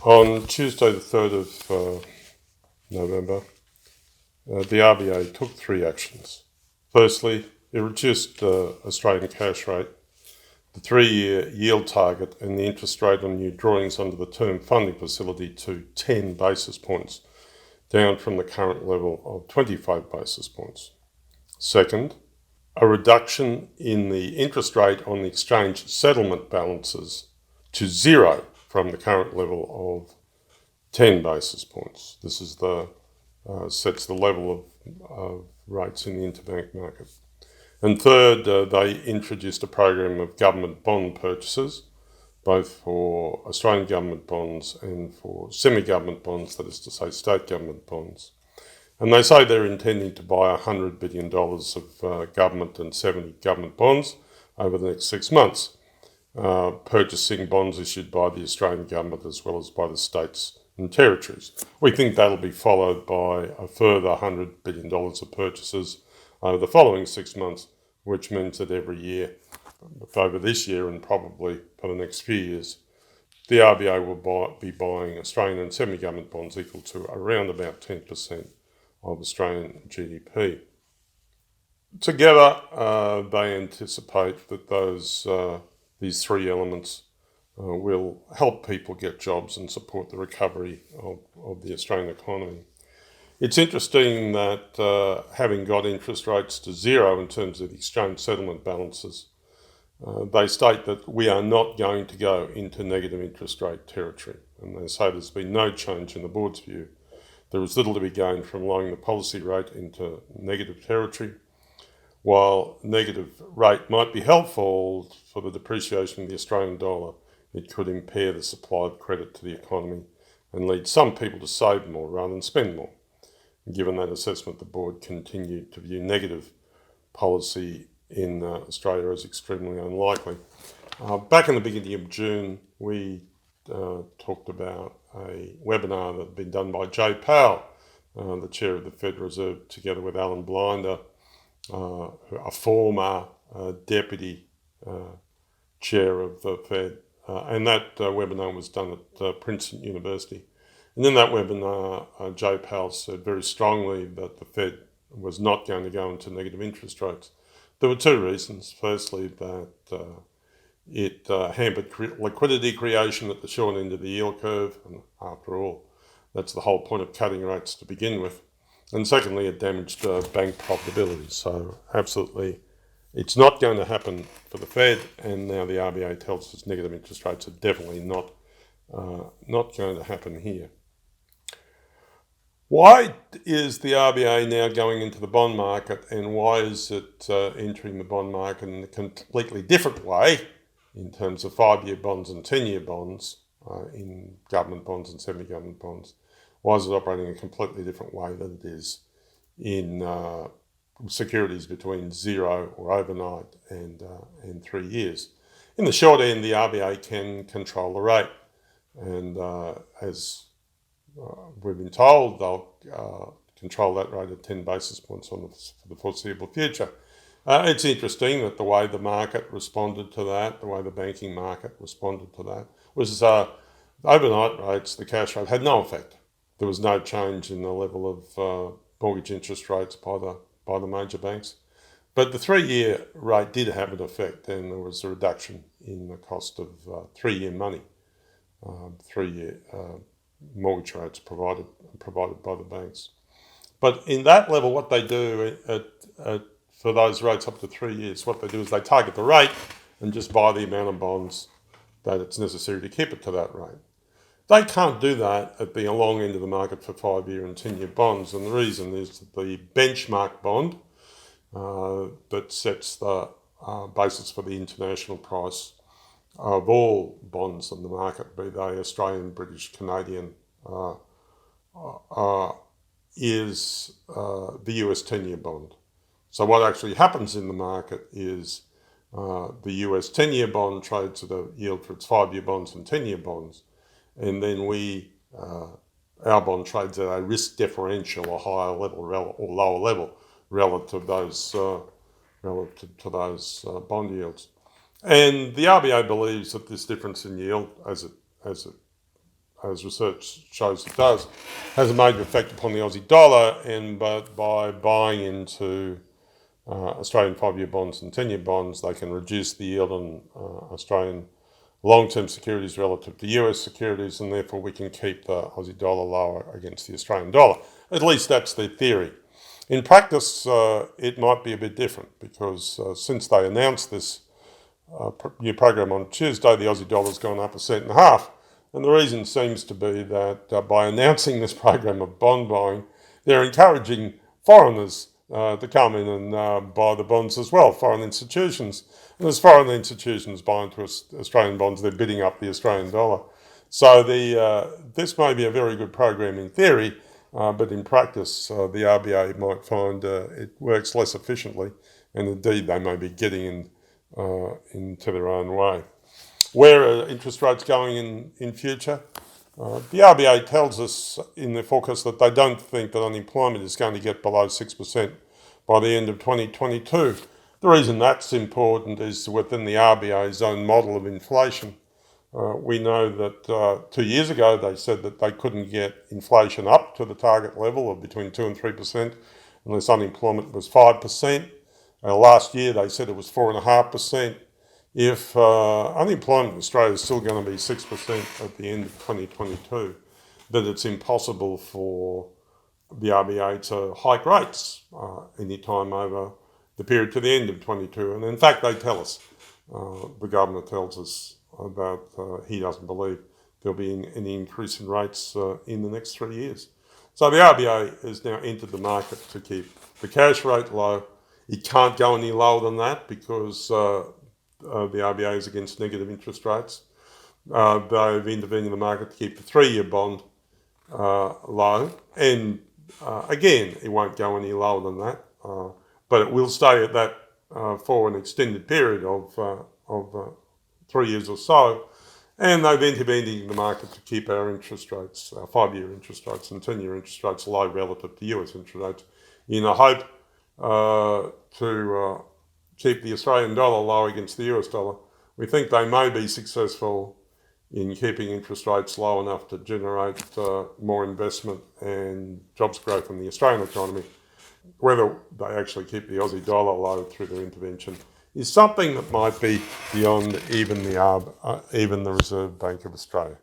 On Tuesday, the 3rd of November, the RBA took three actions. Firstly, it reduced the Australian cash rate, the 3-year yield target, and the interest rate on new drawings under the term funding facility to 10 basis points, down from the current level of 25 basis points. Second, a reduction in the interest rate on the exchange settlement balances to zero from the current level of 10 basis points. This is sets the level of rates in the interbank market. And third, they introduced a program of government bond purchases, both for Australian government bonds and for semi-government bonds, that is to say state government bonds. And they say they're intending to buy $100 billion of government and 70 government bonds over the next 6 months, purchasing bonds issued by the Australian government as well as by the states and territories. We think that'll be followed by a further $100 billion of purchases over the following 6 months, which means that every year, over this year and probably for the next few years, the RBA will be buying Australian and semi-government bonds equal to around about 10% of Australian GDP. Together, they anticipate that these three elements will help people get jobs and support the recovery of the Australian economy. It's interesting that having got interest rates to zero in terms of the exchange settlement balances, they state that we are not going to go into negative interest rate territory. And they say there's been no change in the board's view. There is little to be gained from lowering the policy rate into negative territory. While negative rate might be helpful for the depreciation of the Australian dollar, it could impair the supply of credit to the economy and lead some people to save more rather than spend more. Given that assessment, the board continued to view negative policy in Australia as extremely unlikely. Back in the beginning of June, we talked about a webinar that had been done by Jay Powell, the chair of the Federal Reserve, together with Alan Blinder, a former deputy chair of the Fed. And that webinar was done at Princeton University. And in that webinar, Jay Powell said very strongly that the Fed was not going to go into negative interest rates. There were two reasons. Firstly, that it hampered liquidity creation at the short end of the yield curve, and after all, that's the whole point of cutting rates to begin with. And secondly, it damaged bank profitability. So absolutely, it's not going to happen for the Fed, and now the RBA tells us negative interest rates are definitely not going to happen here. Why is the RBA now going into the bond market, and why is it entering the bond market in a completely different way in terms of 5-year bonds and 10-year bonds, in government bonds and semi-government bonds? Why is it operating in a completely different way than it is in securities between zero or overnight and 3 years? In the short end, the RBA can control the rate, and as we've been told, they'll control that rate at 10 basis points for the foreseeable future. It's interesting that the way the market responded to that, the way the banking market responded to that, was overnight rates, the cash rate, had no effect. There was no change in the level of mortgage interest rates by the major banks. But the 3-year rate did have an effect, and there was a reduction in the cost of 3-year money, 3-year mortgage rates provided by the banks. But in that level, what they do for those rates up to 3 years, what they do is they target the rate and just buy the amount of bonds that it's necessary to keep it to that rate. They can't do that at the long end of the market for 5-year and 10-year bonds, and the reason is that the benchmark bond that sets the basis for the international price of all bonds in the market, be they Australian, British, Canadian, is the US 10-year bond. So what actually happens in the market is the US 10-year bond trades at a yield for its 5-year bonds and 10-year bonds, and then our bond trades at a risk differential, or higher level or lower level relative to those bond yields. And the RBA believes that this difference in yield, as it as research shows it does, has a major effect upon the Aussie dollar, but by buying into Australian 5-year bonds and 10-year bonds, they can reduce the yield on Australian long-term securities relative to US securities, and therefore we can keep the Aussie dollar lower against the Australian dollar. At least that's their theory. In practice, it might be a bit different, because since they announced this new program on Tuesday, the Aussie dollar's gone up 1.5%. And the reason seems to be that by announcing this program of bond buying, they're encouraging foreigners to come in and buy the bonds as well, foreign institutions. And as foreign institutions buy into Australian bonds, they're bidding up the Australian dollar. So this may be a very good program in theory, but in practice, the RBA might find it works less efficiently, and indeed they may be getting into their own way. Where are interest rates going in future? The RBA tells us in their forecast that they don't think that unemployment is going to get below 6% by the end of 2022. The reason that's important is within the RBA's own model of inflation. We know that 2 years ago they said that they couldn't get inflation up to the target level of between 2 and 3% unless unemployment was 5%. Last year they said it was 4.5%. If unemployment in Australia is still going to be 6% at the end of 2022, then it's impossible for the RBA to hike rates any time over the period to the end of 22. And in fact, they tell us, the governor tells us that he doesn't believe there'll be any increase in rates in the next 3 years. So the RBA has now entered the market to keep the cash rate low. It can't go any lower than that because the RBA is against negative interest rates. They've intervened in the market to keep the 3-year bond low. And again, it won't go any lower than that. But it will stay at that for an extended period of 3 years or so. And they've intervened in the market to keep our interest rates, our 5-year interest rates and 10-year interest rates low relative to US interest rates, in a hope to keep the Australian dollar low against the US dollar. We think they may be successful in keeping interest rates low enough to generate more investment and jobs growth in the Australian economy. Whether they actually keep the Aussie dollar low through their intervention is something that might be beyond even the Reserve Bank of Australia.